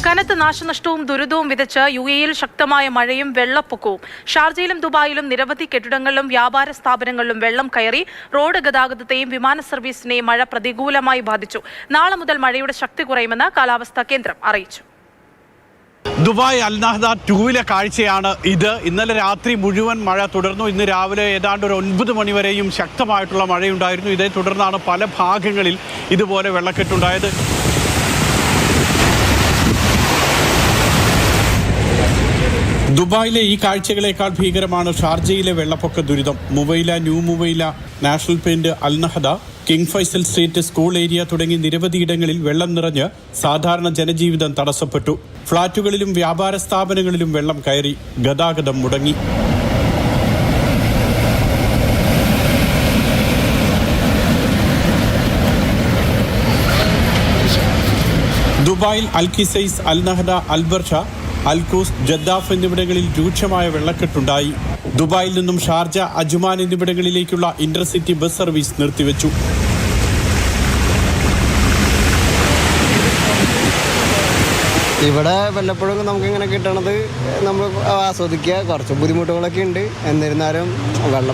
കനത്ത നാശനഷ്ടവും ദുരിതവും വിതച്ച് UAE-യിൽ ശക്തമായ മഴയും വെള്ളപ്പൊക്കവും. ഷാർജയിലും ദുബായിലും നിരവധി കെട്ടിടങ്ങളിലും വ്യാപാര സ്ഥാപനങ്ങളിലും വെള്ളം കയറി. റോഡ് ഗതാഗതത്തെയും വിമാന സർവീസിനെയും മഴ പ്രതികൂലമായി ബാധിച്ചു. നാളെ മുതൽ മഴയുടെ ശക്തി കുറയുമെന്ന് കാലാവസ്ഥാ കേന്ദ്രം അറിയിച്ചു. ദുബായ് അൽ നഹ്ദ 2-ലെ കാഴ്ചയാണ് ഇത്. ഇന്നലെ രാത്രി മുഴുവൻ മഴ തുടർന്നു. ഇന്ന് രാവിലെ ഏതാണ്ട് ഒരു 9 മണി വരെയും ശക്തമായിട്ടുള്ള മഴയുണ്ടായിരുന്നു. ഇതേ തുടർന്നാണ് പല ഭാഗങ്ങളിൽ ഇതുപോലെ വെള്ളക്കെട്ടുണ്ടായത്. ദുബായിലെ ഈ കാഴ്ചകളേക്കാൾ ഭീകരമാണ് ഷാർജയിലെ വെള്ളപ്പൊക്ക ദുരിതം. Muwaileh, new Muwaileh, national paint, Al Nahda, king Faisal street, school area തുടങ്ങി നിരവധിയിടങ്ങളിൽ വെള്ളം നിറഞ്ഞ് സാധാരണ ജനജീവിതം തടസ്സപ്പെട്ടു. ഫ്ളാറ്റുകളിലും വ്യാപാര സ്ഥാപനങ്ങളിലും വെള്ളം കയറി. ഗതാഗതം മുടങ്ങി. ദുബായിൽ അൽ ഖിസൈസ്, അൽ നഹദ, അൽ ബർഷ, അൽകൂസ്, ജദ്ദാഫ് എന്നിവിടങ്ങളിൽ രൂക്ഷമായ വെള്ളക്കെട്ടുണ്ടായി. ദുബായിൽ നിന്നും ഷാർജ, അജ്മാൻ എന്നിവിടങ്ങളിലേക്കുള്ള ഇന്റർസിറ്റി ബസ് സർവീസ് നിർത്തിവെച്ചു. ഇവിടെ വല്ലപ്പോഴും നമുക്കിങ്ങനെ കിട്ടണത് നമ്മൾ ആസ്വദിക്കുക. കുറച്ച് ബുദ്ധിമുട്ടുകളൊക്കെ ഉണ്ട്. എന്നിരുന്നാലും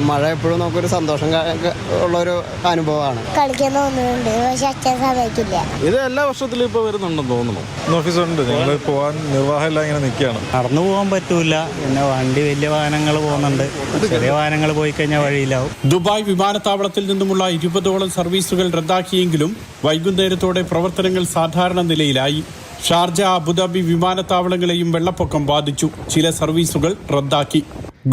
മഴ എപ്പോഴും നമുക്കൊരു സന്തോഷം ഉള്ളൊരു അനുഭവമാണ്. കളിക്കാൻ തോന്നുന്നുണ്ട്, പക്ഷെ അച്ഛൻ സമ്മതിക്കില്ല. ഇത് എല്ലാ വർഷത്തിലും ഇപ്പോൾ വരുന്നുണ്ടെന്ന് തോന്നുന്നു. ഓഫീസുണ്ട്, ഞങ്ങൾ പോകാൻ നിർവാഹമില്ല, ഇങ്ങനെ നിൽക്കുകയാണ്. നടന്നു പോകാൻ പറ്റൂല. പിന്നെ വണ്ടി വലിയ വാഹനങ്ങൾ പോകുന്നുണ്ട്, ചെറിയ വാഹനങ്ങൾ പോയി കഴിഞ്ഞാൽ വഴിയിലാവും. ദുബായ് വിമാനത്താവളത്തിൽ നിന്നുമുള്ള 20ഓളം സർവീസുകൾ റദ്ദാക്കിയെങ്കിലും വൈകുന്നേരത്തോടെ പ്രവർത്തനങ്ങൾ സാധാരണ നിലയിലായി. ഷാർജ, അബുദാബി വിമാനത്താവളങ്ങളെയും വെള്ളപ്പൊക്കം ബാധിച്ചു. ചില സർവീസുകൾ റദ്ദാക്കി.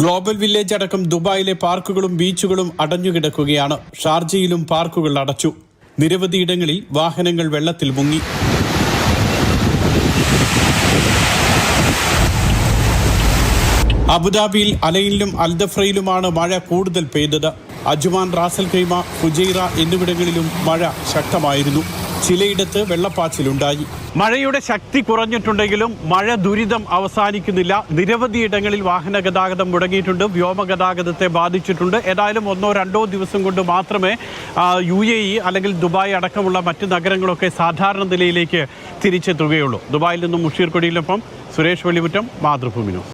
ഗ്ലോബൽ വില്ലേജ് അടക്കം ദുബായിലെ പാർക്കുകളും ബീച്ചുകളും അടഞ്ഞുകിടക്കുകയാണ്. ഷാർജയിലും പാർക്കുകൾ അടച്ചു. നിരവധിയിടങ്ങളിൽ വാഹനങ്ങൾ വെള്ളത്തിൽ മുങ്ങി. അബുദാബിയിൽ അലൈനിലും അൽദഫ്രയിലുമാണ് മഴ കൂടുതൽ പെയ്തത്. അജ്മാൻ, റാസൽ ഖൈമ, ഫുജൈറ എന്നിവിടങ്ങളിലും മഴ ശക്തമായിരുന്നു. ചിലയിടത്ത് വെള്ളപ്പാച്ചിലുണ്ടായി. മഴയുടെ ശക്തി കുറഞ്ഞിട്ടുണ്ടെങ്കിലും മഴ ദുരിതം അവസാനിക്കുന്നില്ല. നിരവധിയിടങ്ങളിൽ വാഹന ഗതാഗതം മുടങ്ങിയിട്ടുണ്ട്, വ്യോമഗതാഗതത്തെ ബാധിച്ചിട്ടുണ്ട്. ഏതായാലും 1-2 ദിവസം കൊണ്ട് മാത്രമേ UAE അല്ലെങ്കിൽ ദുബായ് അടക്കമുള്ള മറ്റ് നഗരങ്ങളൊക്കെ സാധാരണ നിലയിലേക്ക് തിരിച്ചെത്തുകയുള്ളൂ. ദുബായിൽ നിന്നും മുഷീർ കൊടിയിലൊപ്പം സുരേഷ് വെള്ളിമുറ്റം, മാതൃഭൂമി ന്യൂസ്.